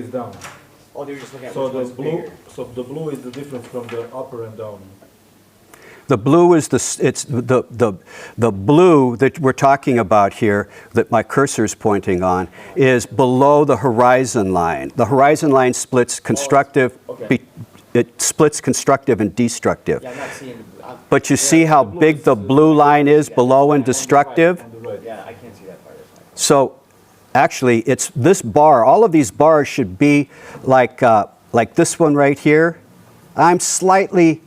is down. Oh, they were just looking at So which the one's blue, bigger. so the blue is the difference from the upper and down. The blue is the blue that we're talking about here, that my cursor is pointing on, is below the horizon line. The horizon line splits constructive, okay. It splits constructive and destructive. Yeah, I'm not seeing. But you see how big the blue line is below and destructive? On the right. Yeah, I can't see that part. That's fine. So actually, it's this bar. All of these bars should be like this one right here. I'm slightly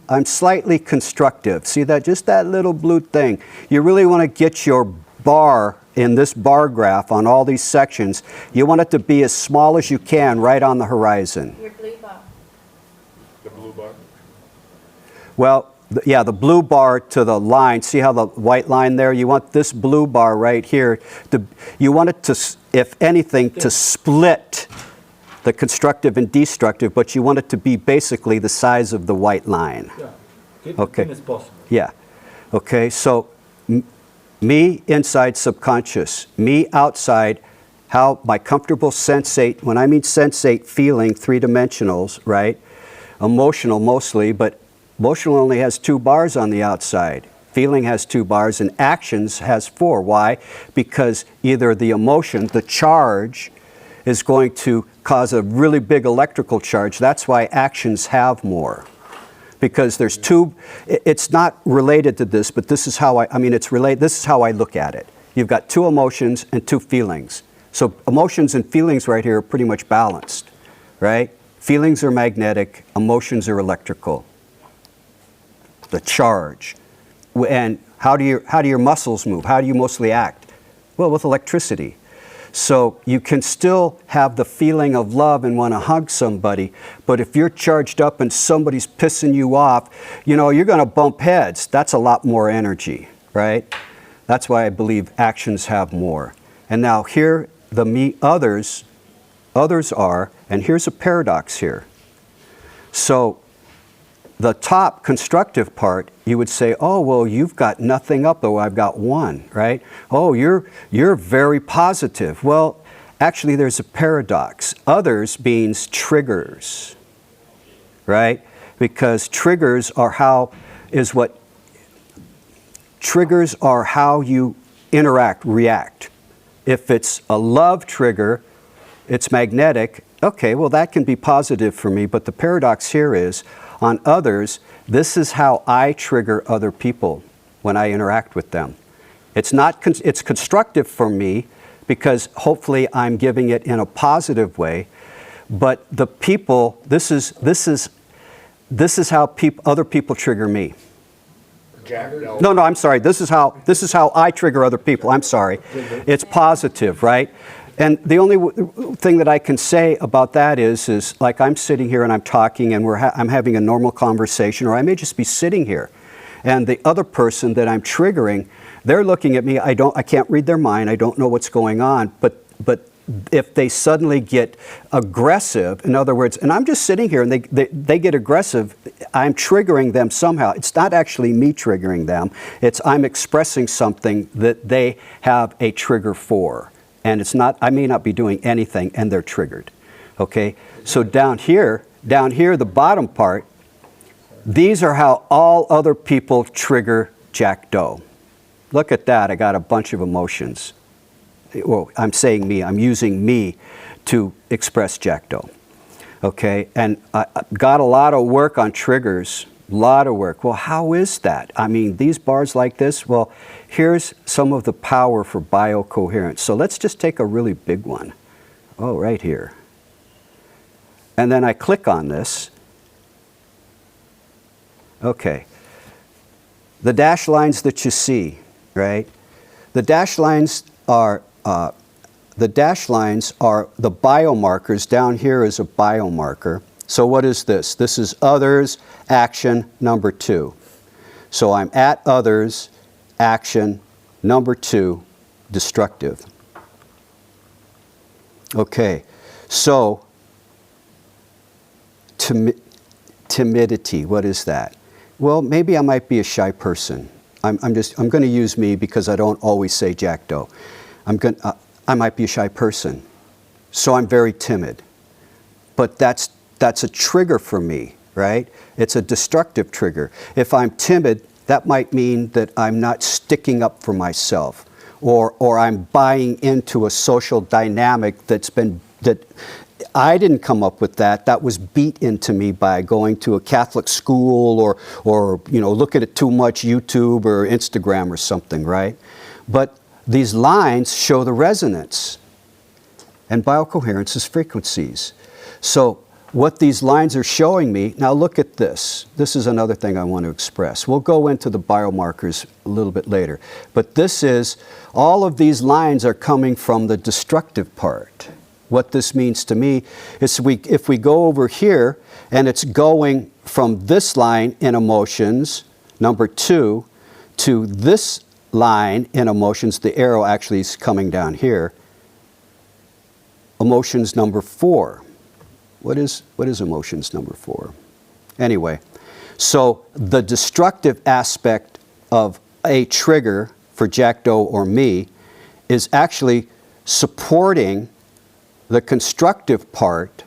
constructive. See that? Just that little blue thing. You really want to get your bar in this bar graph on all these sections. You want it to be as small as you can right on the horizon. Your blue bar. The blue bar. Well, yeah, the blue bar to the line. See how the white line there? You want this blue bar right here. You want it to, if anything, to split the constructive and destructive, but you want it to be basically the size of the white line. Yeah. Get Okay. as thin as possible. Yeah. Okay, so me inside subconscious, me outside, how my comfortable sensate, when I mean sensate, feeling, three-dimensionals, right? Emotional mostly, but emotional only has 2 bars on the outside. Feeling has 2 bars, and actions has 4. Why? Because either the emotion, the charge, is going to cause a really big electrical charge. That's why actions have more. Because there's 2, it's not related to this, but this is how I mean, it's related, this is how I look at it. You've got 2 emotions and 2 feelings. So emotions and feelings right here are pretty much balanced, right? Feelings are magnetic, emotions are electrical. The charge. And how do your muscles move? How do you mostly act? Well, with electricity. So you can still have the feeling of love and want to hug somebody, but if you're charged up and somebody's pissing you off, you know, you're going to bump heads. That's a lot more energy, right? That's why I believe actions have more. And now here, the me others are, and here's a paradox here. So the top constructive part, you would say, oh, well, you've got nothing up, though I've got 1, right? Oh, you're very positive. Well, actually, there's a paradox. Others means triggers, right? Because triggers are how you interact, react. If it's a love trigger, it's magnetic. Okay, well, that can be positive for me, but the paradox here is, on others, this is how I trigger other people when I interact with them. It's constructive for me because hopefully I'm giving it in a positive way, but the people, this is how other people trigger me. Jack, no. No, I'm sorry. This is how I trigger other people. I'm sorry. It's positive, right? And the only thing that I can say about that is like I'm sitting here and I'm talking and I'm having a normal conversation, or I may just be sitting here, and the other person that I'm triggering, they're looking at me. I can't read their mind. I don't know what's going on. But if they suddenly get aggressive, in other words, and I'm just sitting here and they get aggressive, I'm triggering them somehow. It's not actually me triggering them. I'm expressing something that they have a trigger for. And I may not be doing anything, and they're triggered, okay? So down here, the bottom part, these are how all other people trigger Jack Doe. Look at that, I got a bunch of emotions. Well, I'm saying me, I'm using me to express Jack Doe, okay? And I got a lot of work on triggers, a lot of work. Well, how is that? I mean, these bars like this, well, here's some of the power for BioCoherence. So let's just take a really big one. Oh, right here. And then I click on this. Okay. The dashed lines that you see, right? The dashed lines are the biomarkers. Down here is a biomarker. So what is this? This is others, action, number 2. So I'm at others, action, number 2, destructive. Okay, so timidity, what is that? Well, maybe I might be a shy person. I'm going to use me because I don't always say Jack Doe. I might be a shy person, so I'm very timid. but that's a trigger for me, right? It's a destructive trigger. If I'm timid, that might mean that I'm not sticking up for myself, or I'm buying into a social dynamic that I didn't come up with that. That was beat into me by going to a Catholic school or looking at too much YouTube or Instagram or something, right? But these lines show the resonance, and biocoherence is frequencies. So what these lines are showing me, now look at this. This is another thing I want to express. We'll go into the biomarkers a little bit later. But this is, all of these lines are coming from the destructive part. What this means to me is if we go over here and it's going from this line in emotions, number 2, to this line in emotions, the arrow actually is coming down here, emotions number 4. What is emotions number 4? Anyway, so the destructive aspect of a trigger for Jack Doe or me is actually supporting the constructive part,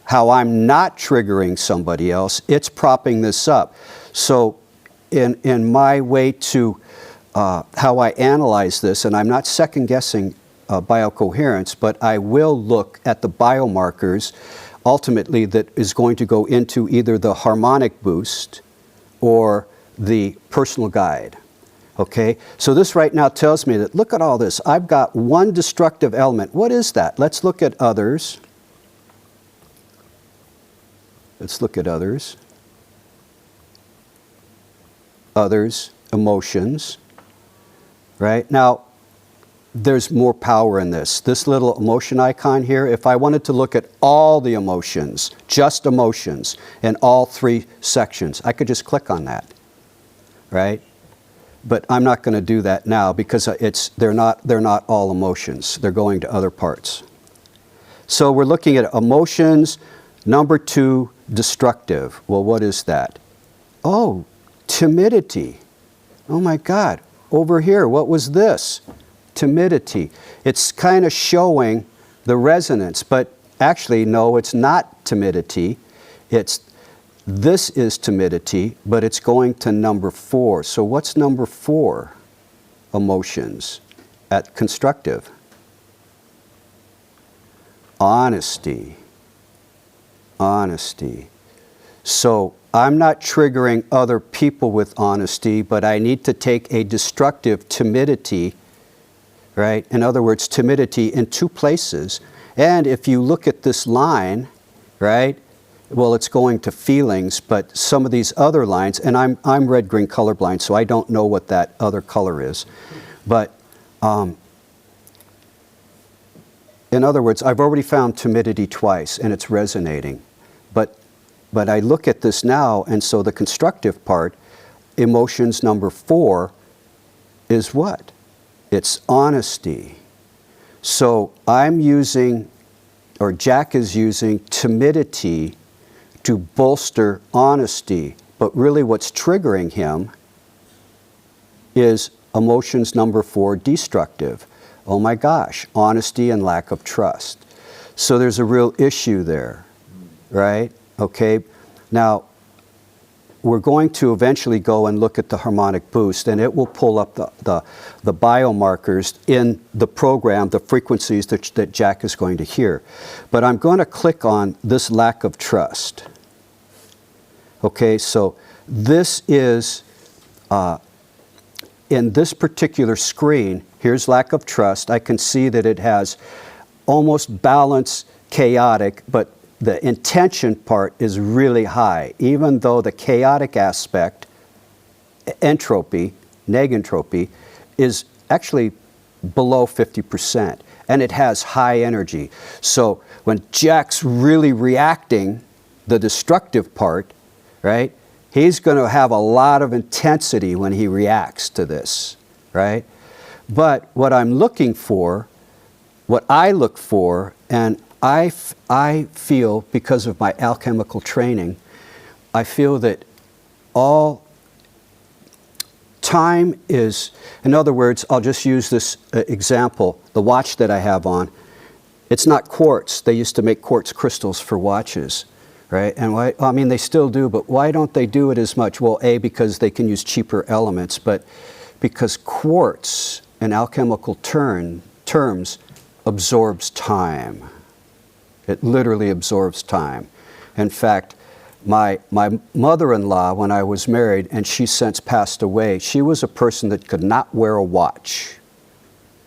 how I'm not triggering somebody else. It's propping this up. So in my way to how I analyze this, and I'm not second guessing biocoherence, but I will look at the biomarkers ultimately that is going to go into either the harmonic boost or the personal guide. Okay, so this right now tells me that, look at all this. I've got one destructive element. What is that? Let's look at others. Let's look at others. Others, emotions. Right? Now, there's more power in this. This little emotion icon here, if I wanted to look at all the emotions, just emotions, in all 3 sections, I could just click on that. Right? But I'm not going to do that now because they're not all emotions. They're going to other parts. So we're looking at emotions, number 2, destructive. Well, what is that? Oh, timidity. Oh my God. Over here, what was this? Timidity. It's kind of showing the resonance, but actually, no, it's not timidity. This is timidity, but it's going to number 4. So what's number 4? Emotions at constructive. Honesty. Honesty. So I'm not triggering other people with honesty, but I need to take a destructive timidity, right? In other words, timidity in 2 places. And if you look at this line, right? Well, it's going to feelings, but some of these other lines, and I'm red-green colorblind, so I don't know what that other color is. But in other words, I've already found timidity twice, and it's resonating. But I look at this now, and so the constructive part, emotions number 4, is what? It's honesty. So I'm using, or Jack is using, timidity to bolster honesty. But really what's triggering him is emotions number 4, destructive. Oh my gosh, honesty and lack of trust. So there's a real issue there, right? Okay, now we're going to eventually go and look at the harmonic boost, and it will pull up the biomarkers in the program, the frequencies that Jack is going to hear. But I'm going to click on this lack of trust. Okay, so this is, in this particular screen, here's lack of trust. I can see that it has almost balanced, chaotic, but the intention part is really high, even though the chaotic aspect, entropy, negentropy, is actually below 50%, and it has high energy. So when Jack's really reacting, the destructive part, right, he's going to have a lot of intensity when he reacts to this, right? But what I'm looking for, what I look for, and I feel, because of my alchemical training, I feel that all time is, in other words, I'll just use this example, the watch that I have on, It's not quartz. They used to make quartz crystals for watches, right? And why, I mean, they still do, but why don't they do it as much? Well, A, because they can use cheaper elements, but because quartz, in alchemical terms, absorbs time. It literally absorbs time. In fact, my mother-in-law, when I was married, and she's since passed away, she was a person that could not wear a watch.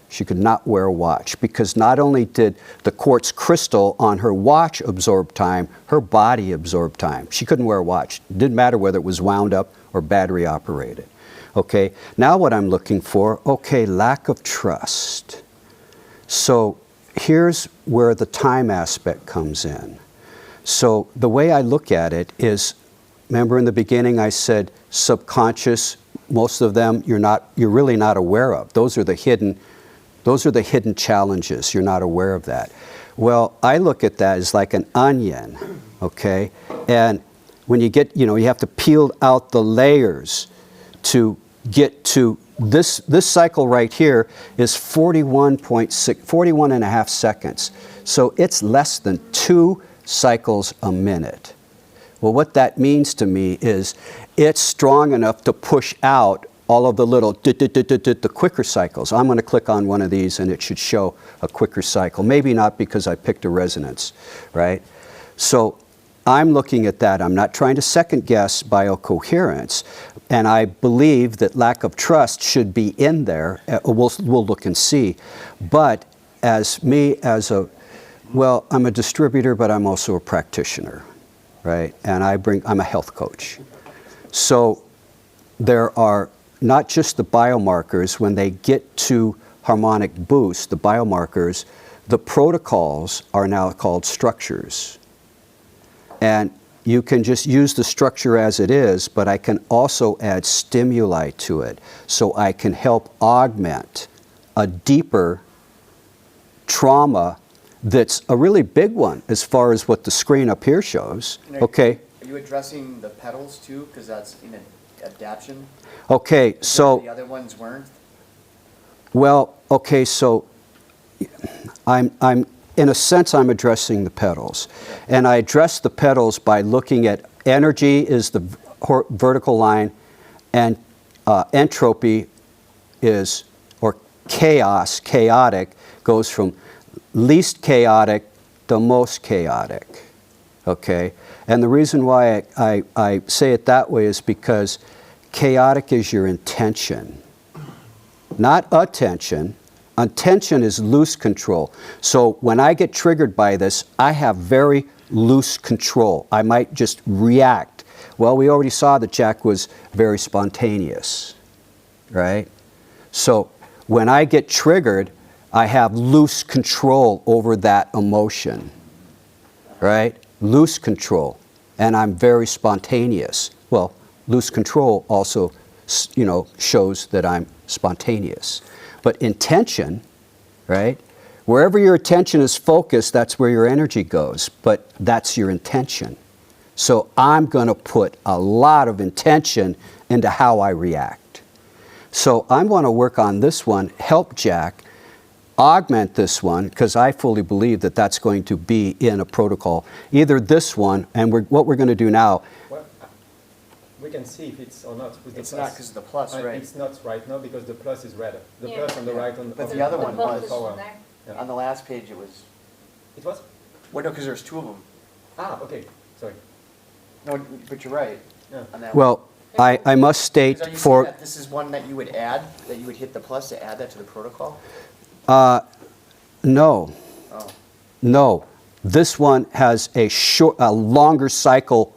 She could not wear a watch because not only did the quartz crystal on her watch absorb time, her body absorbed time. She couldn't wear a watch. It didn't matter whether it was wound up or battery operated. Okay, now what I'm looking for, okay, lack of trust. So here's where the time aspect comes in. So the way I look at it is, remember in the beginning I said subconscious, most of them you're really not aware of. Those are the hidden challenges. You're not aware of that. Well, I look at that as like an onion, okay? And when you get, you have to peel out the layers to get to this cycle right here is 41 and a half seconds. So it's less than 2 cycles a minute. Well, what that means to me is it's strong enough to push out all of the little the quicker cycles. I'm going to click on one of these and it should show a quicker cycle. Maybe not because I picked a resonance, right? So I'm looking at that. I'm not trying to second guess biocoherence. And I believe that lack of trust should be in there. We'll look and see. But as me, well, I'm a distributor, but I'm also a practitioner, right? And I'm a health coach. So there are not just the biomarkers. When they get to harmonic boost, the biomarkers, the protocols are now called structures. And you can just use the structure as it is, but I can also add stimuli to it. So I can help augment a deeper trauma that's a really big one as far as what the screen up here shows. Okay. Are you addressing the petals too? Because that's in adaptation? Okay, so the other ones weren't? Well, okay, so I'm in a sense, I'm addressing the petals. And I address the petals by looking at energy is the vertical line, and entropy is, or chaos, chaotic, goes from least chaotic to most chaotic, okay? And the reason why I say it that way is because chaotic is your intention, not attention. Attention is loose control. So when I get triggered by this, I have very loose control. I might just react. Well, we already saw that Jack was very spontaneous, right? So when I get triggered, I have loose control over that emotion, right? Loose control. And I'm very spontaneous. Well, loose control also, shows that I'm spontaneous. But intention, right? Wherever your attention is focused, that's where your energy goes. But that's your intention. So I'm going to put a lot of intention into how I react. So I want to work on this one, help Jack, augment this one, because I fully believe that that's going to be in a protocol. Either this one, and what we're going to do now. Well, we can see if it's or not with the It's plus. not because of the plus, right? It's not right now because the plus is red. The Yeah. plus on the right on But on the other one plus was. is power. on there. Yeah. On the last page it was, It was? well, no, because there's 2 of them. Ah, okay. Sorry. No, but you're right. Yeah. On that Well, I must state 'Cause are you for... saying that this is one that you would add, that you would hit the plus to add that to the protocol? No. Oh. No. This one has a longer cycle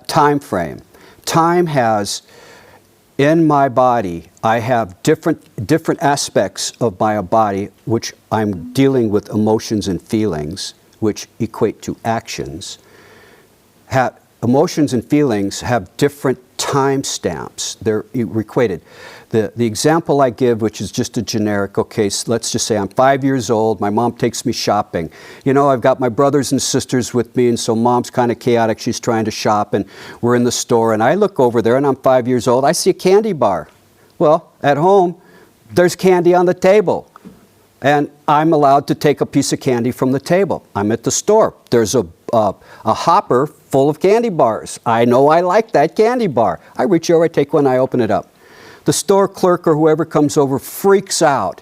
time frame. Time has, in my body, I have different aspects of my body which I'm dealing with emotions and feelings, which equate to actions. Emotions and feelings have different time stamps. They're equated. The example I give, which is just a generic, okay, so let's just say I'm 5 years old, my mom takes me shopping. I've got my brothers and sisters with me, and so mom's kind of chaotic, she's trying to shop, and we're in the store, and I look over there, and I'm 5 years old, I see a candy bar. Well, at home, there's candy on the table. And I'm allowed to take a piece of candy from the table. I'm at the store. There's a hopper full of candy bars. I know I like that candy bar. I reach over, I take one, I open it up. The store clerk or whoever comes over freaks out.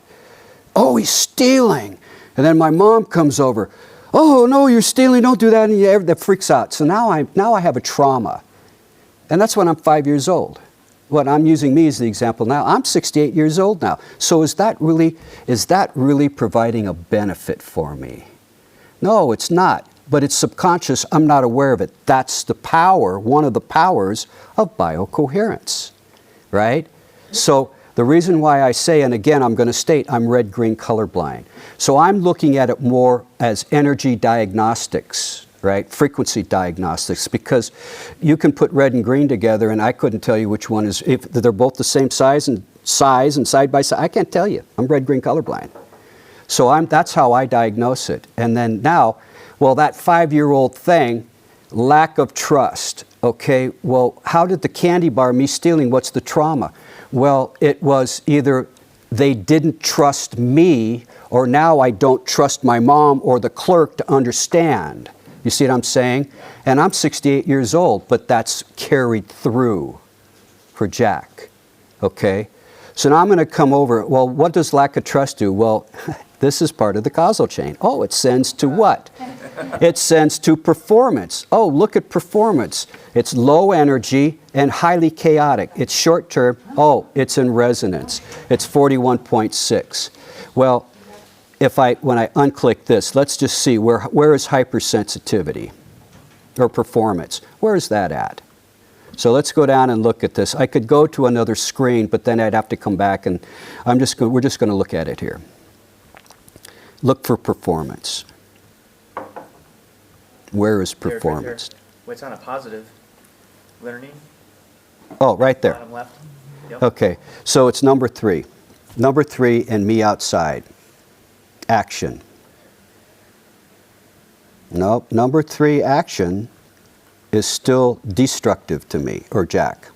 Oh, he's stealing. And then my mom comes over. Oh, no, you're stealing, don't do that. And that freaks out. So now I have a trauma. And that's when I'm 5 years old. What I'm using me as the example now. I'm 68 years old now. So is that really providing a benefit for me? No, it's not. But it's subconscious. I'm not aware of it. That's the power, one of the powers of biocoherence, right? So the reason why I say, and again, I'm going to state, I'm red-green colorblind. So I'm looking at it more as energy diagnostics, right? Frequency diagnostics, because you can put red and green together and I couldn't tell you which one is, if they're both the same size and side by side, I can't tell you. I'm red-green colorblind. So that's how I diagnose it. And then now, well, that 5-year-old thing, lack of trust. Okay, well, how did the candy bar, me stealing, what's the trauma? Well, it was either they didn't trust me, or now I don't trust my mom or the clerk to understand. You see what I'm saying? And I'm 68 years old, but that's carried through for Jack. Okay? So now I'm going to come over. Well, what does lack of trust do? Well, this is part of the causal chain. Oh, it sends to what? It sends to performance. Oh, look at performance. It's low energy and highly chaotic. It's short term. Oh, it's in resonance. It's 41.6. Well, when I unclick this, let's just see where is hypersensitivity or performance? Where is that at? So let's go down and look at this. I could go to another screen, but then I'd have to come back, and we're just going to look at it here. Look for performance. Where is performance? Well, it's on a positive. Learning. Oh, right there. Bottom left. Yep. Okay, so it's number 3. Number 3 and me outside. Action. No, number 3 action is still destructive to me, or Jack.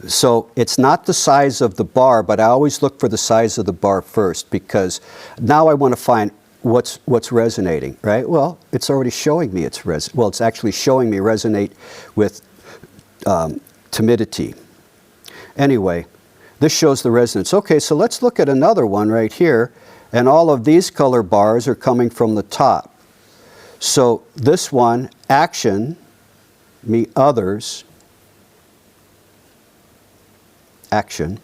So it's not the size of the bar, but I always look for the size of the bar first, because now I want to find what's resonating, right? Well, it's already showing me it's actually showing me resonate with timidity. Anyway, this shows the resonance. Okay, so let's look at another one right here, and all of these color bars are coming from the top. So this one, action, me others, action.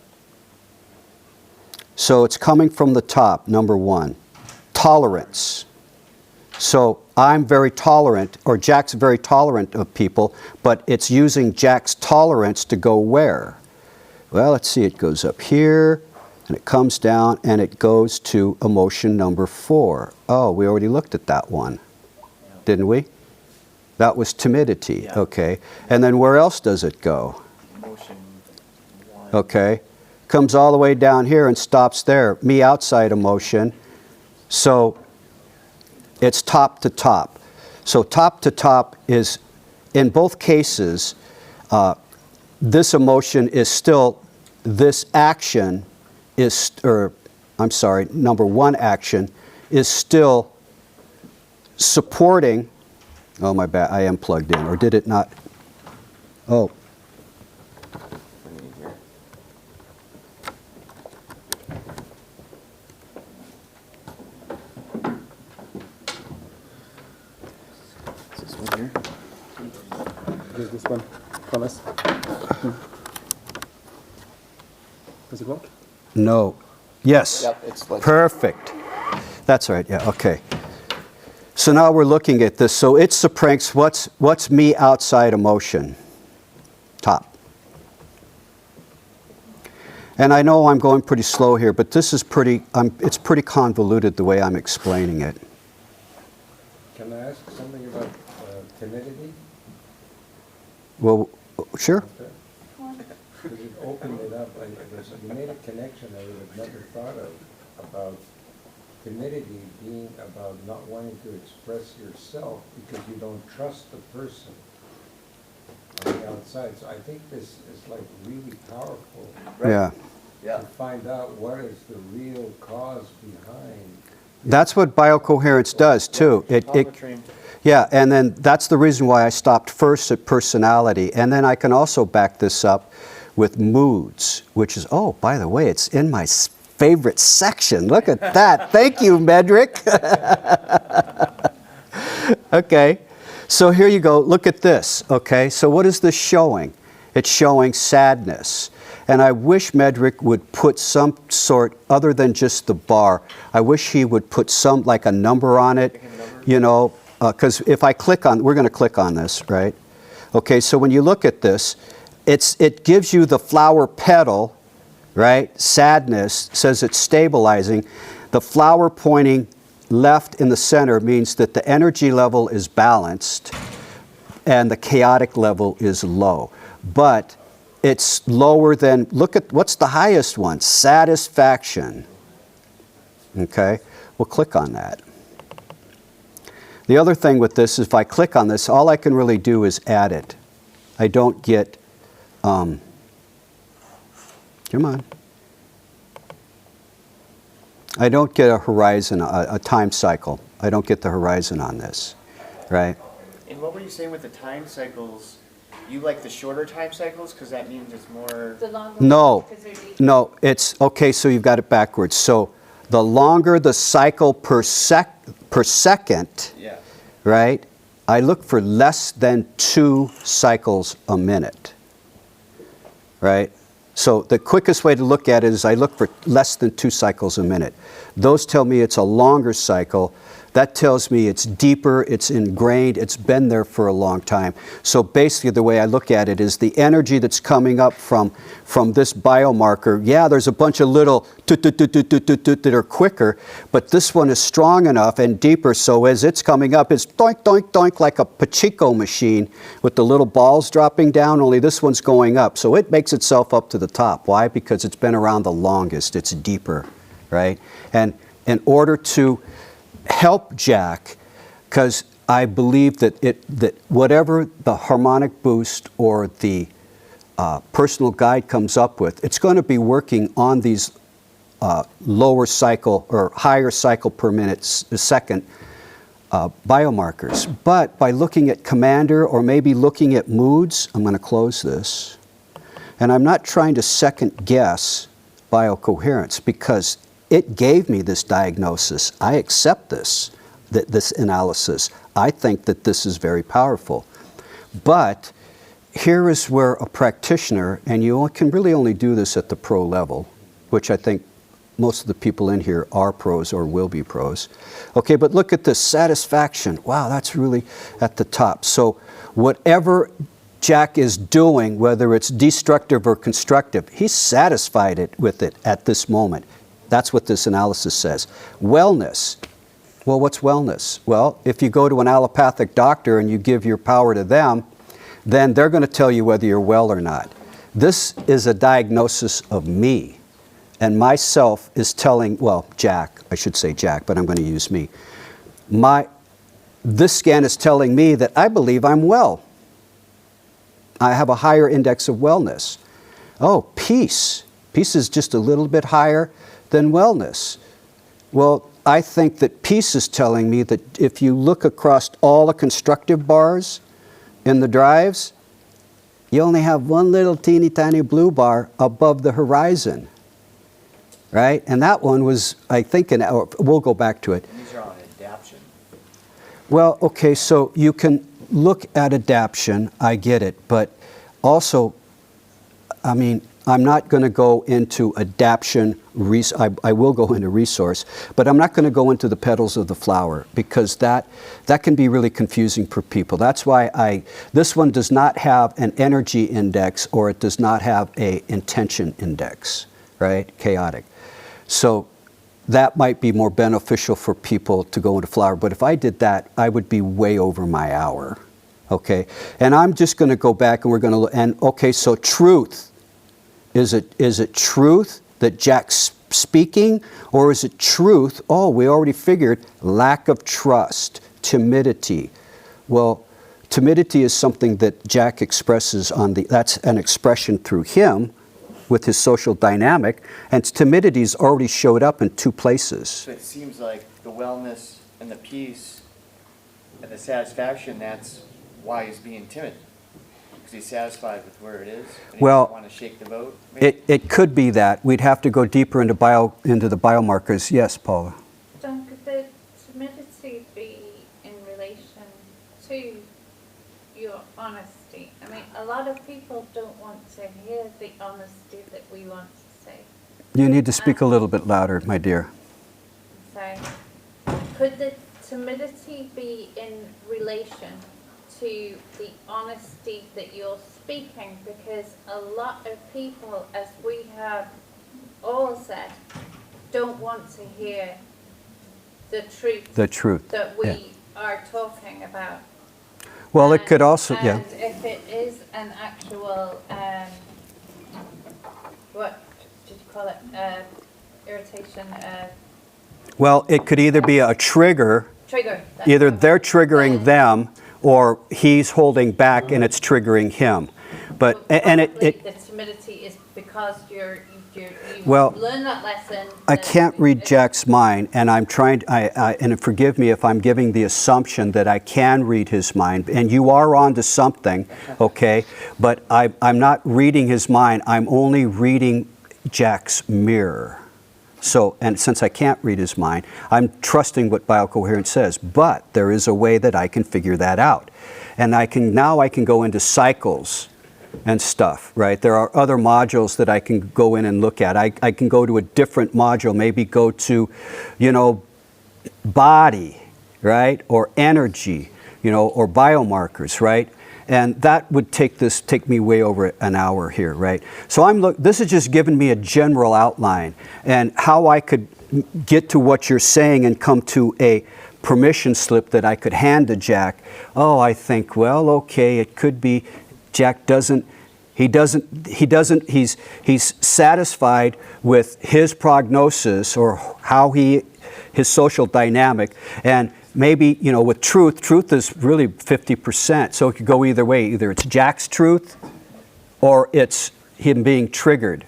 So it's coming from the top, number 1. Tolerance. So I'm very tolerant, or Jack's very tolerant of people, but it's using Jack's tolerance to go where? Well, let's see, it goes up here, and it comes down, and it goes to emotion number 4. Oh, we already looked at that one, didn't we? That was timidity, Yeah. okay. And then where else does it go? Emotion 1. Okay, comes all the way down here and stops there. Me outside emotion. So it's top to top. So top to top is, in both cases, this emotion is still, this action is, number 1 action is still supporting, oh my bad, I am plugged in, or did it not? Oh. This one here. Here's this one. Promise. Does it work? No. Yes. Yep, it's like Perfect. That's right, yeah, okay. So now we're looking at this. So it suppressed what's me outside emotion? Top. And I know I'm going pretty slow here, but this is it's pretty convoluted the way I'm explaining it. Can I ask something about timidity? Well, sure. Because it opened it up, you made a connection I would have never thought of about timidity being about not wanting to express yourself because you don't trust the person on the outside. So I think this is like really powerful. Yeah. Yeah. to find out what is the real cause behind. That's what BioCoherence does too. Optometry. Yeah, and then that's the reason why I stopped first at personality. And then I can also back this up with moods, which is, oh, by the way, it's in my favorite section. Look at that. Thank you, Medrick. Okay, so here you go. Look at this. Okay, so what is this showing? It's showing sadness. And I wish Medrick would put some sort, other than just the bar, I wish he would put some, like a number on it, you know, because if I click on, we're going to click on this, right? Okay, so when you look at this, it gives you the flower petal, right? Sadness, says it's stabilizing. The flower pointing left in the center means that the energy level is balanced and the chaotic level is low. But it's lower than, look at, what's the highest one? Satisfaction. Okay, we'll click on that. The other thing with this is if I click on this, all I can really do is add it. I don't get, come on. I don't get a horizon, a time cycle. I don't get the horizon on this, right? And what were you saying with the time cycles? You like the shorter time cycles because that means it's more. The longer No, ones, 'cause they're deep. no, it's, okay, so you've got it backwards. So the longer the cycle per second, Yeah. right, I look for less than 2 cycles a minute, right? So the quickest way to look at it is I look for less than 2 cycles a minute. Those tell me it's a longer cycle. That tells me it's deeper, it's ingrained, it's been there for a long time. So basically the way I look at it is the energy that's coming up from this biomarker, yeah, there's a bunch of little that are quicker, but this one is strong enough and deeper, so as it's coming up, it's doink, doink, doink, like a Pachinko machine with the little balls dropping down, only this one's going up. So it makes itself up to the top. Why? Because it's been around the longest, it's deeper, right? And in order to help Jack, because I believe that that whatever the harmonic boost or the personal guide comes up with, it's going to be working on these lower cycle or higher cycle per minute second biomarkers. But by looking at commander or maybe looking at moods, I'm going to close this. And I'm not trying to second guess BioCoherence because it gave me this diagnosis. I accept this analysis. I think that this is very powerful. But here is where a practitioner, and you can really only do this at the pro level, which I think most of the people in here are pros or will be pros. Okay, but look at this, satisfaction. Wow, that's really at the top. So whatever Jack is doing, whether it's destructive or constructive, he's satisfied with it at this moment. That's what this analysis says. Wellness. Well, what's wellness? Well, if you go to an allopathic doctor and you give your power to them, then they're going to tell you whether you're well or not. This is a diagnosis of me. And myself is telling, well, Jack, I should say Jack, but I'm going to use me. This scan is telling me that I believe I'm well. I have a higher index of wellness. Oh, peace. Peace is just a little bit higher than wellness. Well, I think that peace is telling me that if you look across all the constructive bars in the drives, you only have one little teeny tiny blue bar above the horizon, right? And that one was, I think, we'll go back to it. These are on adaption. Well, okay, so you can look at adaption, I get it, but also, I mean, I'm not going to go into adaption, I will go into resource, but I'm not going to go into the petals of the flower because that can be really confusing for people. That's why this one does not have an energy index or it does not have a intention index, right? Chaotic. So that might be more beneficial for people to go into flower, but if I did that, I would be way over my hour, okay? And I'm just going to go back and we're going to look, and okay, so truth. Is it truth that Jack's speaking, or is it truth, oh, we already figured, lack of trust, timidity? Well, timidity is something that Jack expresses that's an expression through him, with his social dynamic, and timidity's already showed up in two places. So it seems like the wellness and the peace and the satisfaction, that's why he's being timid. Because he's satisfied with where it is, and he Well, doesn't want to shake the boat. maybe? It could be that. We'd have to go deeper into the biomarkers. Yes, Paula? John, could the timidity be in relation to your honesty? I mean, a lot of people don't want to hear the honesty that we want to say. You need to speak a little bit louder, my dear. So, could the timidity be in relation to the honesty that you're speaking? Because a lot of people, as we have all said, don't want to hear the truth. The truth. That we yeah. are talking about. Well, it could also, yeah. And if it is an actual, what did you call it, irritation, Well, it could either be a trigger, trigger. that's either what- they're triggering them, or he's holding back and it's triggering him. But, and Probably it the timidity is because you've Well, learned that lesson. I that can't read it's- Jack's mind, and I'm trying, and forgive me if I'm giving the assumption that I can read his mind, and you are onto something, okay? But I'm not reading his mind, I'm only reading Jack's mirror. So, and since I can't read his mind, I'm trusting what BioCoherence says, but there is a way that I can figure that out. And now I can go into cycles and stuff, right? There are other modules that I can go in and look at. I can go to a different module, maybe go to, body, right? Or energy, or biomarkers, right? And that would take me way over an hour here, right? So this is just giving me a general outline and how I could get to what you're saying and come to a permission slip that I could hand to Jack. Oh, I think, well, okay, it could be Jack he's satisfied with his prognosis or how his social dynamic, and maybe, with truth is really 50%, so it could go either way. Either it's Jack's truth or it's him being triggered,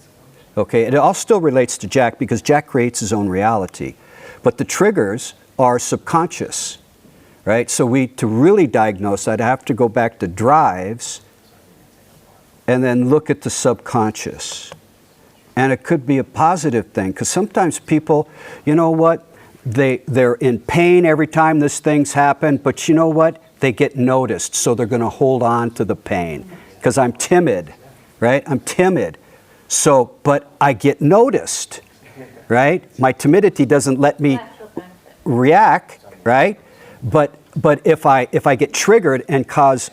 okay? It all still relates to Jack because Jack creates his own reality, but the triggers are subconscious, right? So to really diagnose, I'd have to go back to drives and then look at the subconscious. And it could be a positive thing, because sometimes people, they're in pain every time this thing's happened, but you know what? They get noticed, so they're going to hold on to the pain. Because I'm timid, right? I'm timid. So, but I get noticed, right? My timidity doesn't let me Natural benefit. react, right? But if I get triggered and cause,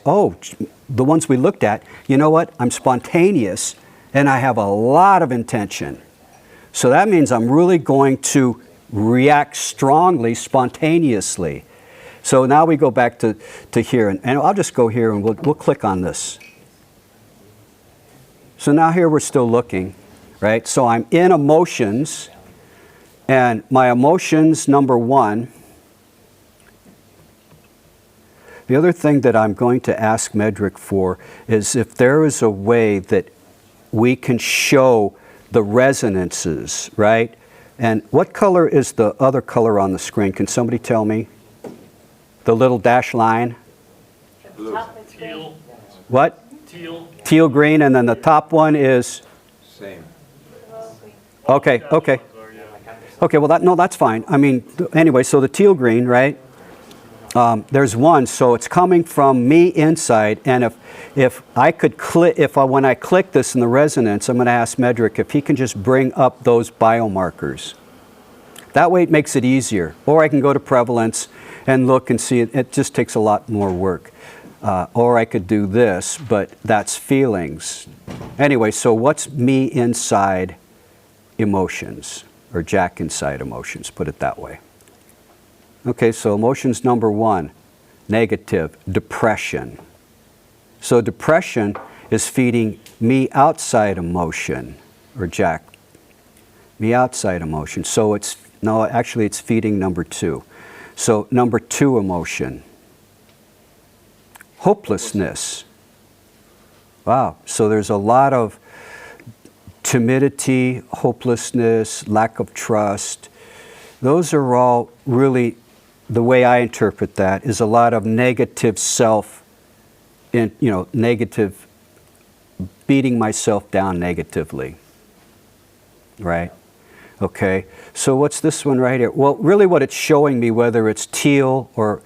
the ones we looked at, you know what? I'm spontaneous and I have a lot of intention. So that means I'm really going to react strongly, spontaneously. So now we go back to here, and I'll just go here and we'll click on this. So now here we're still looking, right? So I'm in emotions, and my emotions, number one. The other thing that I'm going to ask Medrick for is if there is a way that we can show the resonances, right? And what color is the other color on the screen? Can somebody tell me? The little dash line? The top is green. Teal, What? teal. Teal green, and then the top one is, Same. All green. okay. Okay, well, that's fine. I mean, anyway, so the teal green, right? There's one, so it's coming from me inside, and if I could click, when I click this in the resonance, I'm going to ask Medrick if he can just bring up those biomarkers. That way it makes it easier. Or I can go to prevalence and look and see it. It just takes a lot more work. Or I could do this, but that's feelings. Anyway, so what's me inside emotions, or Jack inside emotions, put it that way. Okay, so emotions number one, negative, depression. So depression is feeding me outside emotion, or Jack, me outside emotion. So it's feeding number two. So number two emotion, hopelessness. Wow, so there's a lot of timidity, hopelessness, lack of trust. Those are all really, the way I interpret that, is a lot of negative negative, beating myself down negatively, right? Okay, so what's this one right here? Well, really what it's showing me, whether it's teal or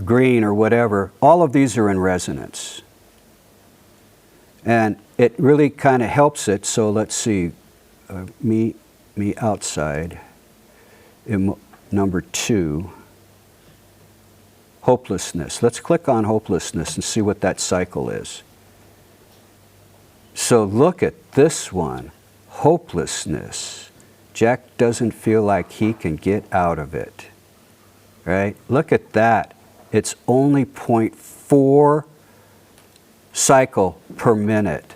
green or whatever, all of these are in resonance. And it really kind of helps it. So let's see, me outside, number 2, hopelessness. Let's click on hopelessness and see what that cycle is. So look at this one, hopelessness. Jack doesn't feel like he can get out of it, right? Look at that. It's only 0.4 cycle per minute.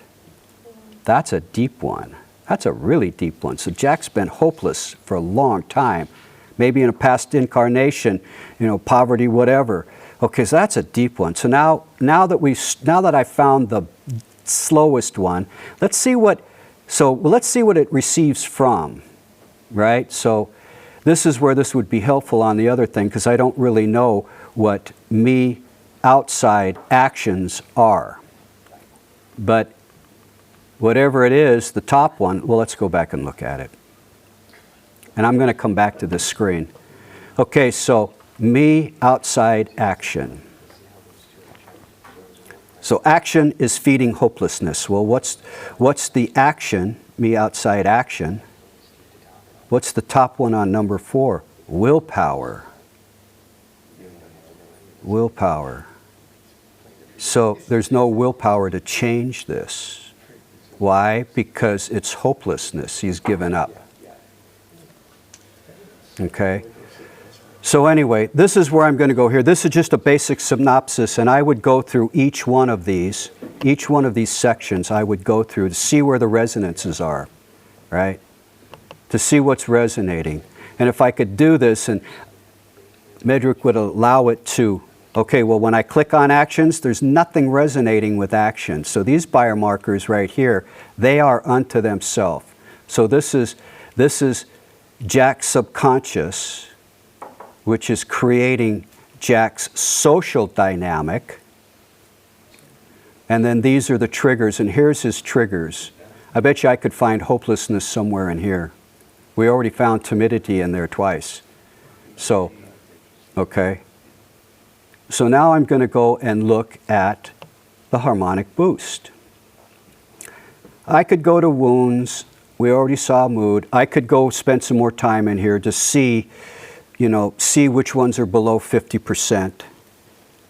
That's a deep one. That's a really deep one. So Jack's been hopeless for a long time, maybe in a past incarnation, poverty, whatever. Okay, so that's a deep one. So now that I found the slowest one, let's see what it receives from. Right? So this is where this would be helpful on the other thing, because I don't really know what me outside actions are. But whatever it is, the top one, well, let's go back and look at it. And I'm going to come back to this screen. Okay, so me outside action. So action is feeding hopelessness. Well, what's the action, me outside action? What's the top one on number 4? Willpower. Willpower. So there's no willpower to change this. Why? Because it's hopelessness. He's given up. Okay? So anyway, this is where I'm going to go here. This is just a basic synopsis, and I would go through each one of these sections I would go through to see where the resonances are, right? To see what's resonating. And if I could do this, and Medrick would allow it to, okay, well, when I click on actions, there's nothing resonating with action. So these biomarkers right here, they are unto themselves. So this is Jack's subconscious, which is creating Jack's social dynamic. And then these are the triggers, and here's his triggers. I bet you I could find hopelessness somewhere in here. We already found timidity in there twice. So, okay. So now I'm going to go and look at the harmonic boost. I could go to wounds. We already saw mood. I could go spend some more time in here to see which ones are below 50%.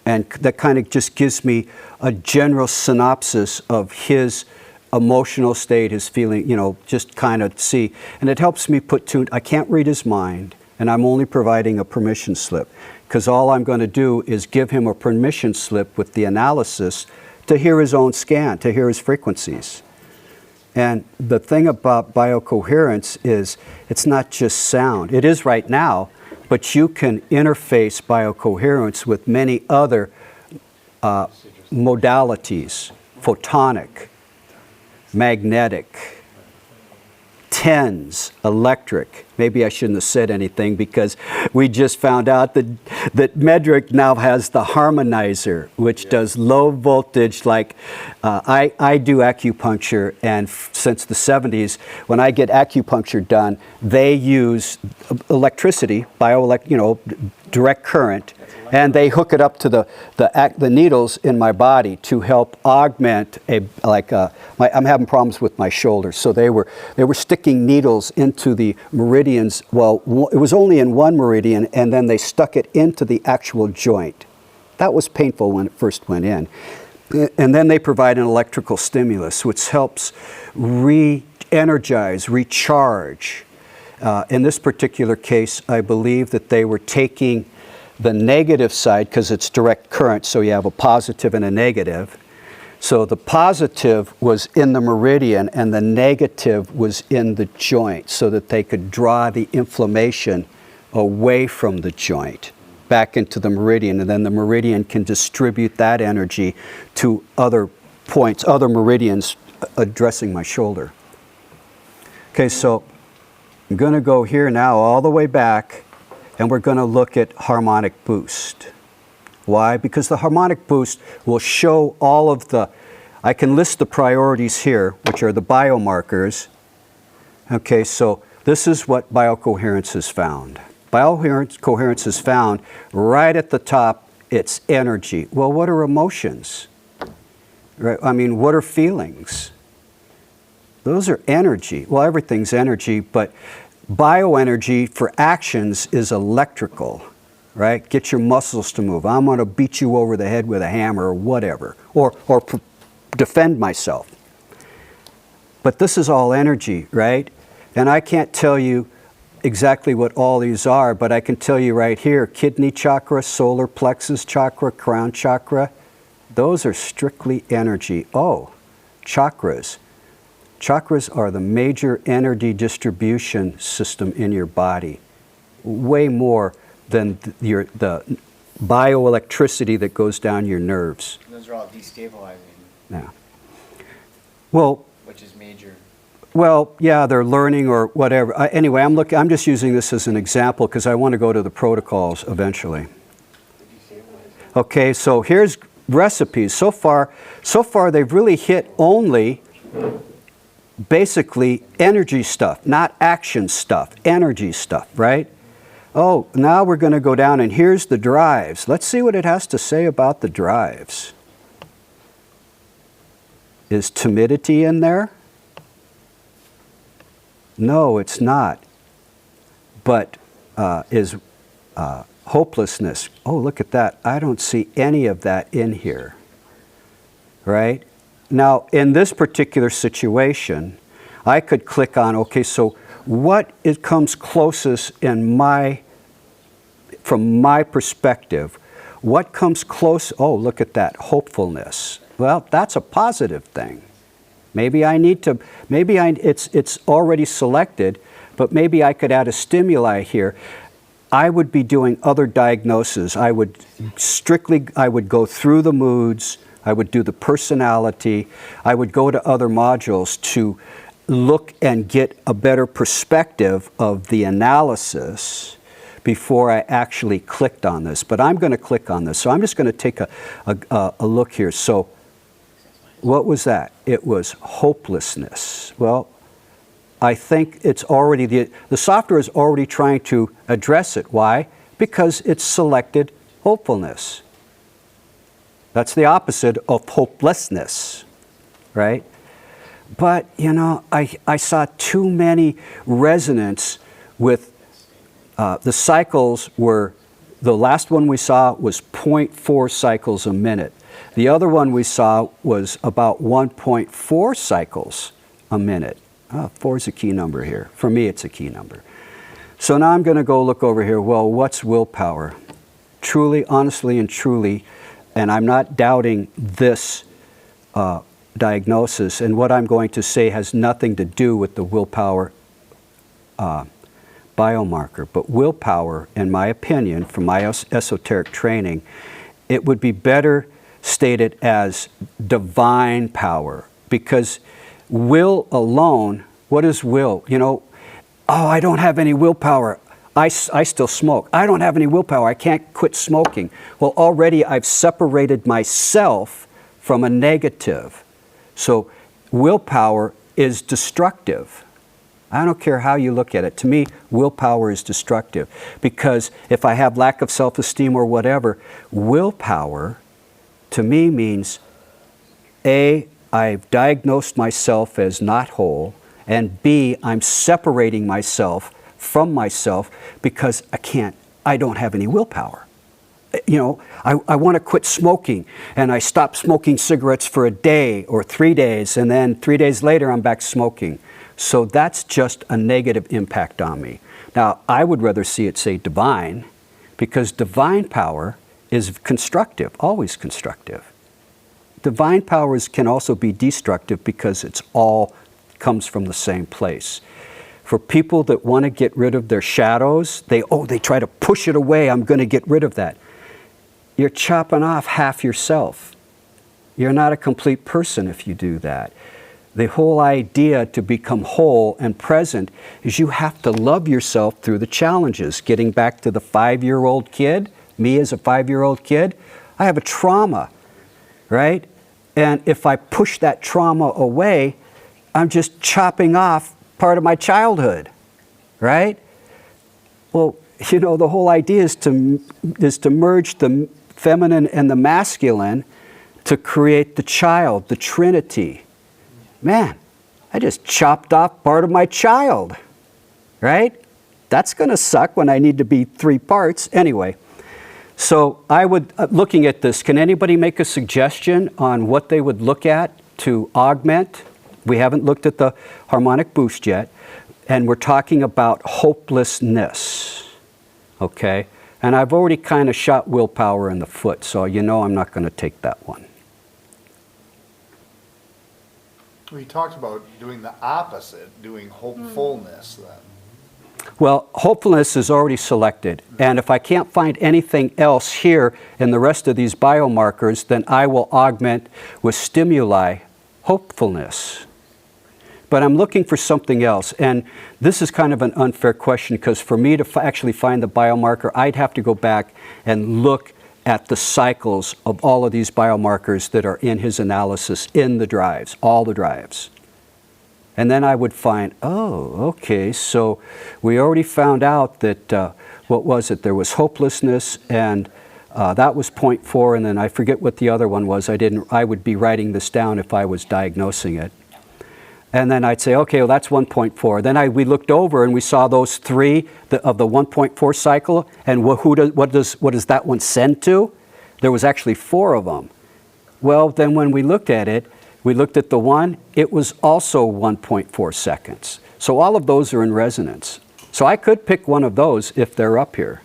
And that kind of just gives me a general synopsis of his emotional state, his feeling, just kind of see. And it helps me I can't read his mind, and I'm only providing a permission slip, because all I'm going to do is give him a permission slip with the analysis to hear his own scan, to hear his frequencies. And the thing about biocoherence is it's not just sound. It is right now, but you can interface biocoherence with many other modalities, photonic, magnetic, TENS, electric. Maybe I shouldn't have said anything, because we just found out that Medrick now has the harmonizer, which does low voltage, like I do acupuncture, and since the 70s, when I get acupuncture done, they use electricity, direct current, and they hook it up to the needles in my body to help augment I'm having problems with my shoulders. So they were sticking needles into the meridians. Well, it was only in one meridian, and then they stuck it into the actual joint. That was painful when it first went in. And then they provide an electrical stimulus, which helps re-energize, recharge. In this particular case, I believe that they were taking the negative side, because it's direct current, so you have a positive and a negative. So the positive was in the meridian, and the negative was in the joint, so that they could draw the inflammation away from the joint back into the meridian, and then the meridian can distribute that energy to other points, other meridians addressing my shoulder. Okay, so I'm going to go here now all the way back, and we're going to look at harmonic boost. Why? Because the harmonic boost will show all of the, I can list the priorities here, which are the biomarkers. Okay, so this is what BioCoherence has found. BioCoherence has found right at the top, it's energy. Well, what are emotions? Right? I mean, what are feelings? Those are energy. Well, everything's energy, but bioenergy for actions is electrical, right? Get your muscles to move. I'm going to beat you over the head with a hammer or whatever, or defend myself. But this is all energy, right? And I can't tell you exactly what all these are, but I can tell you right here, kidney chakra, solar plexus chakra, crown chakra, those are strictly energy. Oh, chakras. Chakras are the major energy distribution system in your body, way more than the bioelectricity that goes down your nerves. Those are all destabilizing, Yeah. Well, which is major. well, yeah, they're learning or whatever. Anyway, I'm just using this as an example because I want to go to the protocols eventually. Okay, so here's recipes. So far they've really hit only basically energy stuff, not action stuff, energy stuff, right? Oh, now we're going to go down and here's the drives. Let's see what it has to say about the drives. Is timidity in there? No, it's not. But is hopelessness? Oh, look at that. I don't see any of that in here. Right? Now, in this particular situation, I could click on, okay, so what it comes closest in from my perspective, what comes close? Oh, look at that, hopefulness. Well, that's a positive thing. Maybe I need to, it's already selected, but maybe I could add a stimuli here. I would be doing other diagnoses. I would go through the moods, I would do the personality, I would go to other modules to look and get a better perspective of the analysis before I actually clicked on this. But I'm going to click on this. So I'm just going to take a look here. So what was that? It was hopelessness. Well, I think it's already, the software is already trying to address it. Why? Because it's selected hopefulness. That's the opposite of hopelessness, right? But, you know, I saw too many resonance with the cycles were, the last one we saw was 0.4 cycles a minute. The other one we saw was about 1.4 cycles a minute. 4 is a key number here. For me, it's a key number. So now I'm going to go look over here. Well, what's willpower? Truly, honestly, and truly, and I'm not doubting this diagnosis, and what I'm going to say has nothing to do with the willpower biomarker. But willpower, in my opinion, from my esoteric training, it would be better stated as divine power, because will alone, what is will? You know, oh, I don't have any willpower. I still smoke. I don't have any willpower. I can't quit smoking. Well, already I've separated myself from a negative. So willpower is destructive. I don't care how you look at it. To me, willpower is destructive. Because if I have lack of self-esteem or whatever, willpower to me means A, I've diagnosed myself as not whole, and B, I'm separating myself from myself because I don't have any willpower. You know, I want to quit smoking, and I stop smoking cigarettes for a day or 3 days, and then 3 days later I'm back smoking. So that's just a negative impact on me. Now, I would rather see it say divine, because divine power is constructive, always constructive. Divine powers can also be destructive because it's all comes from the same place. For people that want to get rid of their shadows, they try to push it away. I'm going to get rid of that. You're chopping off half yourself. You're not a complete person if you do that. The whole idea to become whole and present is you have to love yourself through the challenges. Getting back to the 5-year-old kid, me as a 5-year-old kid, I have a trauma, right? And if I push that trauma away, I'm just chopping off part of my childhood, right? Well, you know, the whole idea is to merge the feminine and the masculine to create the child, the Trinity. Man, I just chopped off part of my child, right? That's going to suck when I need to be 3 parts. Anyway, so I would, looking at this, can anybody make a suggestion on what they would look at to augment? We haven't looked at the harmonic boost yet, and we're talking about hopelessness, okay? And I've already kind of shot willpower in the foot, so you know I'm not going to take that one. We talked about doing the opposite, doing hopefulness then. Well, hopefulness is already selected, and if I can't find anything else here in the rest of these biomarkers, then I will augment with stimuli hopefulness. But I'm looking for something else, and this is kind of an unfair question because for me to actually find the biomarker, I'd have to go back and look at the cycles of all of these biomarkers that are in his analysis in the drives, all the drives. And then I would find, oh, okay, so we already found out that, what was it? There was hopelessness, and that was 0.4, and then I forget what the other one was. I would be writing this down if I was diagnosing it. And then I'd say, okay, well, that's 1.4. Then we looked over and we saw those 3 of the 1.4 cycle, and what does that one send to? There was actually 4 of them. Well, then when we looked at it, we looked at the one, it was also 1.4 seconds. So all of those are in resonance. So I could pick one of those if they're up here.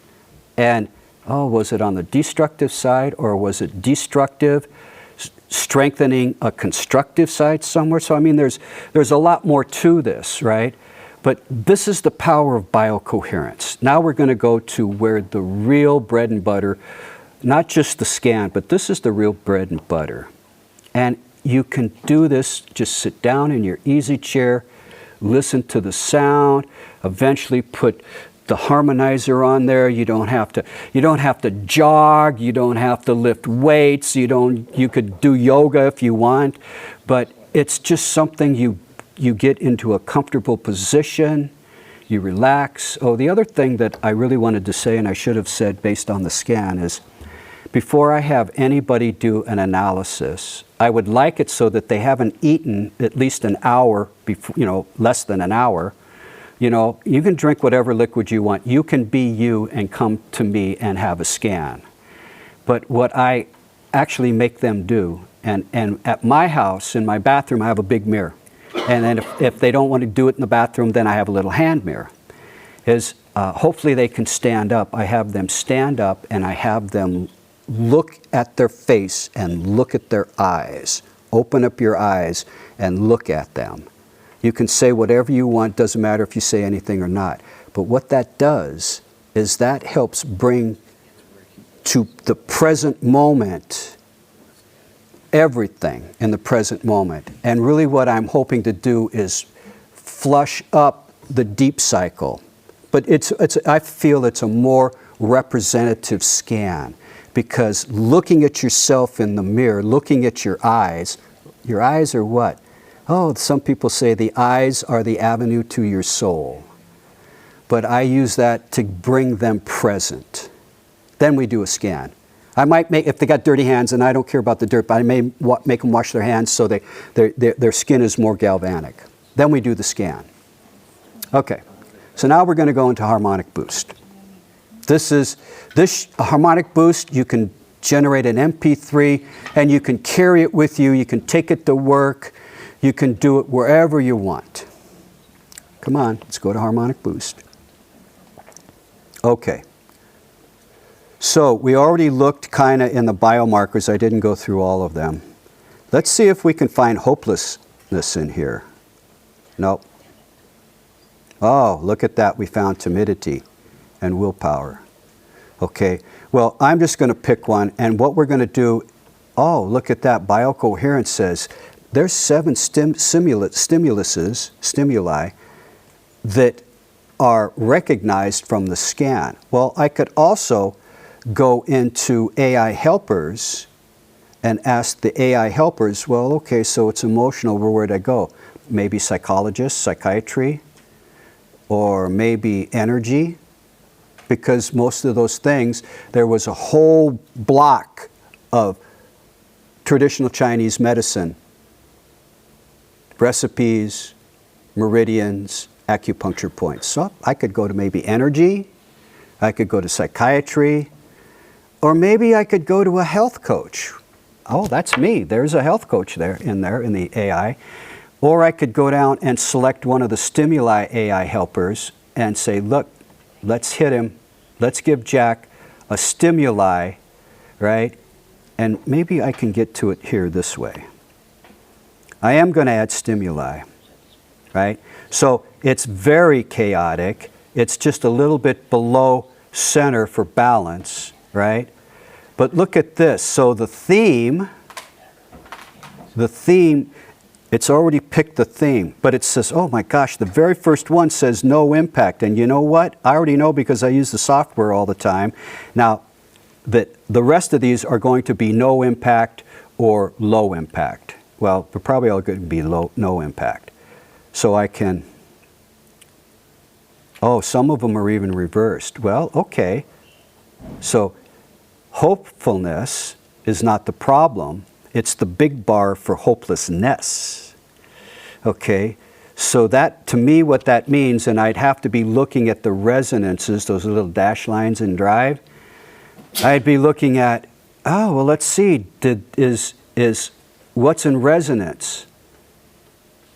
And, oh, was it on the destructive side, or was it destructive, strengthening a constructive side somewhere? So I mean, there's a lot more to this, right? But this is the power of biocoherence. Now we're going to go to where the real bread and butter, not just the scan, but this is the real bread and butter. And you can do this, just sit down in your easy chair, listen to the sound, eventually put the harmonizer on there. You don't have to jog, you don't have to lift weights, you could do yoga if you want, but it's just something you get into a comfortable position, you relax. Oh, the other thing that I really wanted to say, and I should have said based on the scan, is before I have anybody do an analysis, I would like it so that they haven't eaten at least an hour before, less than an hour. You can drink whatever liquid you want. You can be you and come to me and have a scan. But what I actually make them do, and at my house, in my bathroom, I have a big mirror. And then if they don't want to do it in the bathroom, then I have a little hand mirror. Hopefully they can stand up. I have them stand up and I have them look at their face and look at their eyes. Open up your eyes and look at them. You can say whatever you want, doesn't matter if you say anything or not. But what that does is that helps bring to the present moment everything in the present moment. And really what I'm hoping to do is flush up the deep cycle. But I feel it's a more representative scan, because looking at yourself in the mirror, looking at your eyes are what? Oh, some people say the eyes are the avenue to your soul. But I use that to bring them present. Then we do a scan. I might make, if they got dirty hands, and I don't care about the dirt, but I may make them wash their hands so their skin is more galvanic. Then we do the scan. Okay, so now we're going to go into harmonic boost. This harmonic boost, you can generate an MP3 and you can carry it with you, you can take it to work, you can do it wherever you want. Come on, let's go to harmonic boost. Okay. So we already looked kind of in the biomarkers. I didn't go through all of them. Let's see if we can find hopelessness in here. Nope. Oh, look at that. We found timidity and willpower. Okay. Well, I'm just going to pick one. And what we're going to do, oh, look at that. BioCoherence says there's 7 stimuli that are recognized from the scan. Well, I could also go into AI helpers and ask the AI helpers, well, okay, so it's emotional, where would I go? Maybe psychologist, psychiatry, or maybe energy, because most of those things, there was a whole block of traditional Chinese medicine, recipes, meridians, acupuncture points. So I could go to maybe energy, I could go to psychiatry, or maybe I could go to a health coach. Oh, that's me. There's a health coach there in the AI. Or I could go down and select one of the stimuli AI helpers and say, look, let's hit him. Let's give Jack a stimuli, right? And maybe I can get to it here this way. I am going to add stimuli, right? So it's very chaotic. It's just a little bit below center for balance, right? But look at this. So the theme, it's already picked the theme, but it says, oh my gosh, the very first one says no impact. And you know what? I already know because I use the software all the time. Now, the rest of these are going to be no impact or low impact. Well, they're probably all going to be no impact. So I can, oh, some of them are even reversed. Well, okay. So hopefulness is not the problem. It's the big bar for hopelessness. Okay? So that, to me, what that means, and I'd have to be looking at the resonances, those little dash lines in Drive. I'd be looking at, oh, well, let's see, is what's in resonance?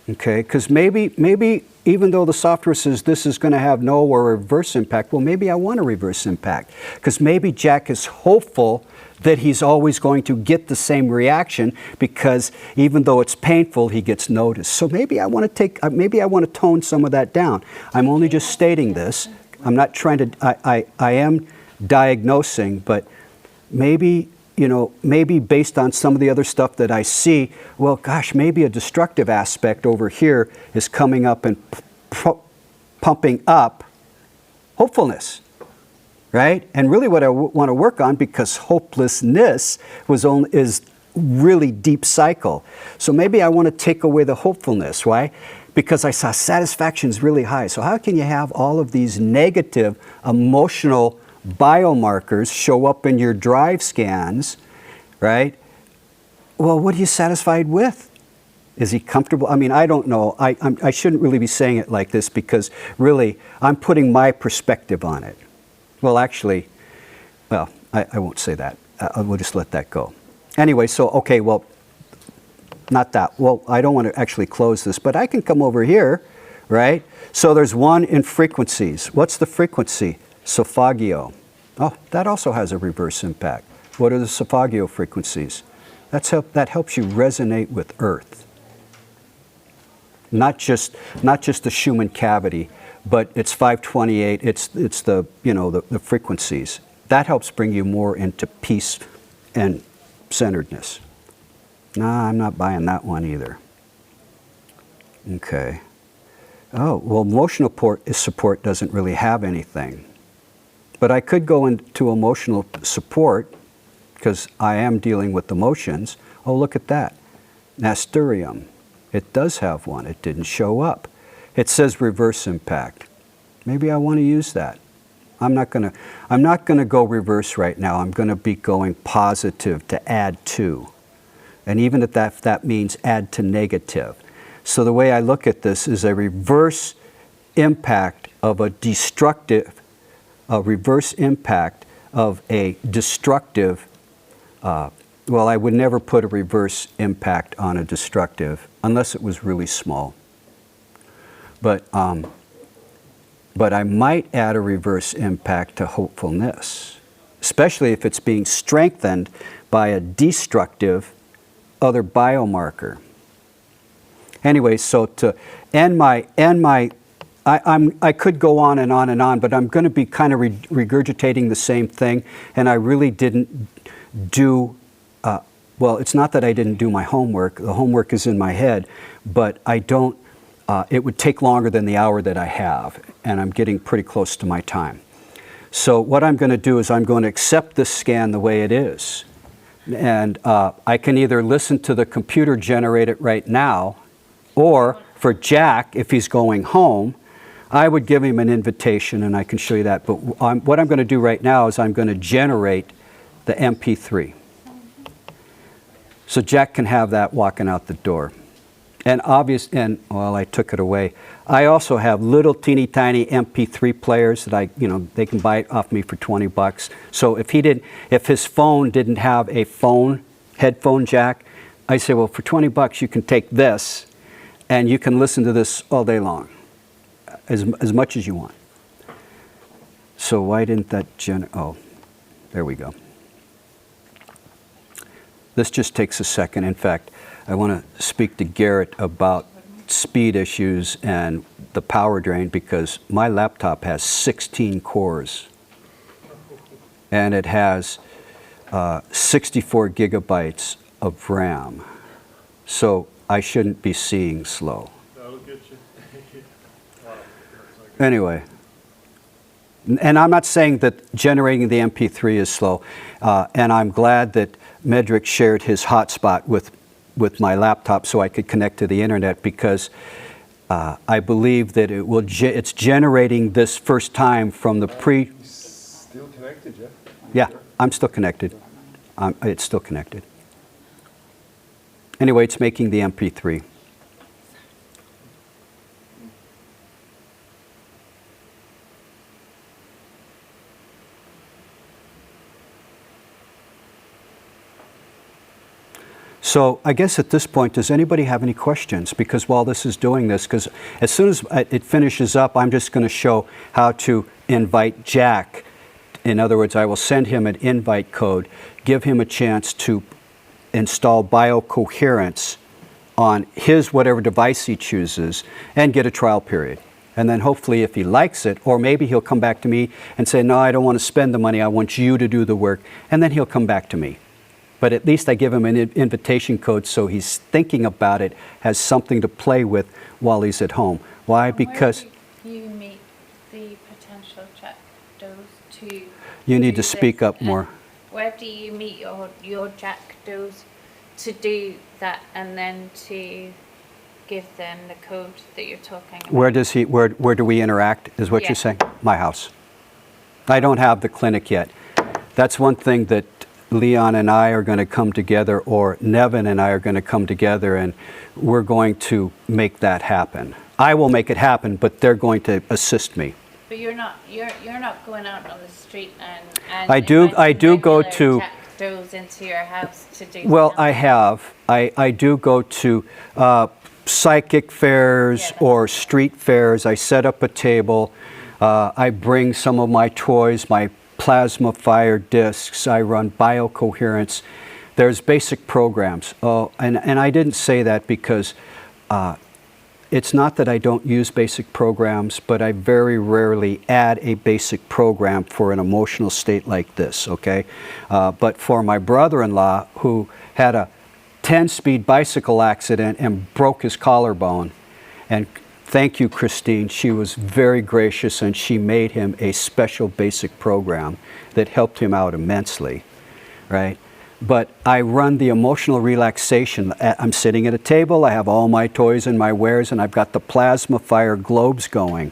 Okay, because maybe even though the software says this is going to have no or reverse impact, well, maybe I want a reverse impact. Because maybe Jack is hopeful that he's always going to get the same reaction because even though it's painful, he gets noticed. So maybe I want to tone some of that down. I'm only just stating this. I'm not trying to, I am diagnosing, but maybe, maybe based on some of the other stuff that I see, well, gosh, maybe a destructive aspect over here is coming up and pumping up hopefulness, right? And really what I want to work on, because hopelessness is really deep cycle. So maybe I want to take away the hopefulness. Why? Because I saw satisfaction is really high. So how can you have all of these negative emotional biomarkers show up in your Drive scans, right? Well, what are you satisfied with? Is he comfortable? I mean, I don't know. I shouldn't really be saying it like this because really I'm putting my perspective on it. Well, actually, well, I won't say that. We'll just let that go. Anyway, so, okay, well, not that. Well, I don't want to actually close this, but I can come over here, right? So there's one in frequencies. What's the frequency? Sophagio. Oh, that also has a reverse impact. What are the sophagio frequencies? That helps you resonate with Earth. Not just the Schumann cavity, but it's 528. It's the the frequencies. That helps bring you more into peace and centeredness. Nah, I'm not buying that one either. Okay. Oh, well, emotional support doesn't really have anything. But I could go into emotional support because I am dealing with emotions. Oh, look at that. Nasturtium. It does have one. It didn't show up. It says reverse impact. Maybe I want to use that. I'm not going to go reverse right now. I'm going to be going positive to add to. And even if that means add to negative. So the way I look at this is a reverse impact of a reverse impact of a destructive, well, I would never put a reverse impact on a destructive unless it was really small. But I might add a reverse impact to hopefulness, especially if it's being strengthened by a destructive other biomarker. Anyway, so to end my I could go on and on and on, but I'm going to be kind of regurgitating the same thing, and I really didn't do well, it's not that I didn't do my homework. The homework is in my head, but I don't, it would take longer than the hour that I have, and I'm getting pretty close to my time. So what I'm going to do is I'm going to accept this scan the way it is. And I can either listen to the computer generate it right now, or for Jack, if he's going home, I would give him an invitation, and I can show you that. But what I'm going to do right now is I'm going to generate the MP3. So Jack can have that walking out the door. And well, I took it away. I also have little teeny tiny MP3 players that they can buy it off me for $20. So if his phone didn't have a headphone jack, I say, well, for $20 you can take this, and you can listen to this all day long, as much as you want. So why didn't that oh, there we go. This just takes a second. In fact, I want to speak to Garrett about speed issues and the power drain, because my laptop has 16 cores and it has 64 gigabytes of RAM. So I shouldn't be seeing slow. That'll get you. Wow, that's not good. Anyway, and I'm not saying that generating the MP3 is slow, and I'm glad that Medrick shared his hotspot with my laptop so I could connect to the internet, because I believe that it's generating this first time from the Still connected, Jeff? Yeah, I'm still connected. It's still connected. Anyway, it's making the MP3. So I guess at this point, does anybody have any questions? Because while this is doing this, because as soon as it finishes up, I'm just going to show how to invite Jack. In other words, I will send him an invite code, give him a chance to install BioCoherence on his whatever device he chooses, and get a trial period. And then hopefully if he likes it, or maybe he'll come back to me and say, no, I don't want to spend the money, I want you to do the work, and then he'll come back to me. But at least I give him an invitation code so he's thinking about it, has something to play with while he's at home. Why? And Because where do you meet the potential Jack Does to you need do to speak this? up more. And where do you meet your Jack Does to do that, and then to give them the code that you're talking about? Where do we interact, is what Yeah. you're saying? My house. I don't have the clinic yet. That's one thing that Leon and I are going to come together, or Nevin and I are going to come together, and we're going to make that happen. I will make it happen, but they're going to assist me. But you're not going out on the street and I do inviting go regular to- Jack Does into your house to do. Well, something. I have. I do go to psychic fairs Yeah. or street fairs. I set up a table. I bring some of my toys, my plasma fire discs. I run BioCoherence. There's basic programs. Oh, and I didn't say that because it's not that I don't use basic programs, but I very rarely add a basic program for an emotional state like this, okay? But for my brother-in-law, who had a 10-speed bicycle accident and broke his collarbone, and thank you, Christine, she was very gracious, and she made him a special basic program that helped him out immensely, right? But I run the emotional relaxation. I'm sitting at a table, I have all my toys and my wares, and I've got the plasma fire globes going.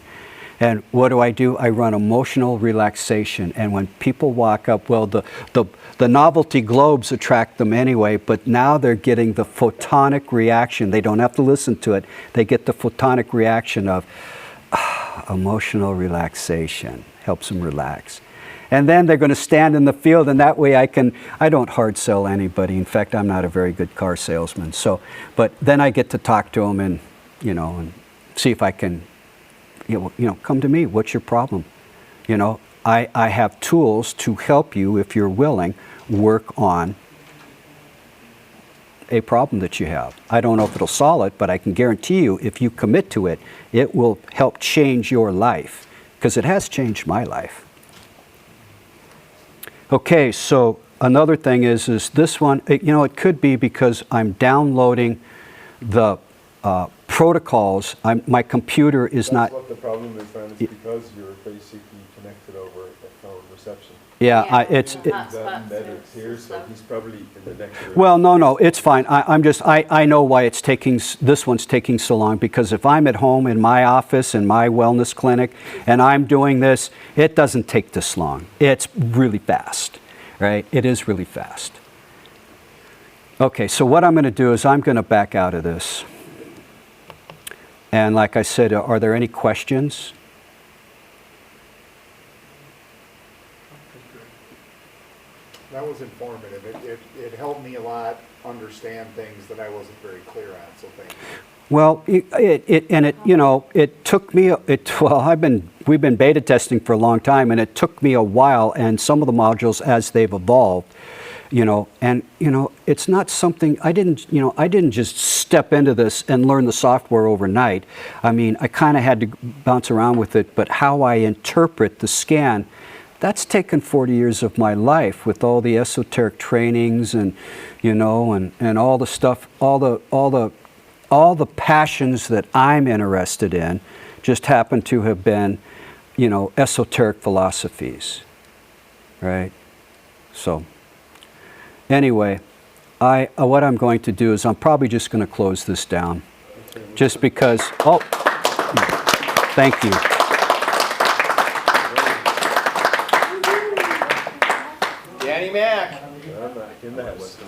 And what do? I run emotional relaxation. And when people walk up, well, the novelty globes attract them anyway, but now they're getting the photonic reaction. They don't have to listen to it. They get the photonic reaction of emotional relaxation. Helps them relax. And then they're going to stand in the field, and that way I don't hard sell anybody. In fact, I'm not a very good car salesman. So, but then I get to talk to them and see if I can, come to me. What's your problem? I have tools to help you, if you're willing, work on a problem that you have. I don't know if it'll solve it, but I can guarantee you, if you commit to it, it will help change your life, because it has changed my life. Okay, so another thing is this one, it could be because I'm downloading the protocols. My computer is not, That's what the problem is, then, it's because you're basically connected over a phone reception. yeah, it's, That's That what embedded here, so he's probably in the next room. well, no, it's fine. I know why it's taking, this one's taking so long, because if I'm at home in my office, in my wellness clinic, and I'm doing this, it doesn't take this long. It's really fast, right? It is really fast. Okay, so what I'm going to do is I'm going to back out of this. And like I said, are there any questions? That was informative. It helped me a lot understand things that I wasn't very clear on, so thank you. Well, it took me, we've been beta testing for a long time, and it took me a while, and some of the modules as they've evolved, it's not something, I didn't just step into this and learn the software overnight. I mean, I kind of had to bounce around with it, but how I interpret the scan, that's taken 40 years of my life with all the esoteric trainings and, and all the stuff, all the passions that I'm interested in just happen to have been, esoteric philosophies, right? So, anyway, what I'm going to do is I'm probably just going to close this down, just because. Oh, thank you. Danny Mac. I'm back in the house.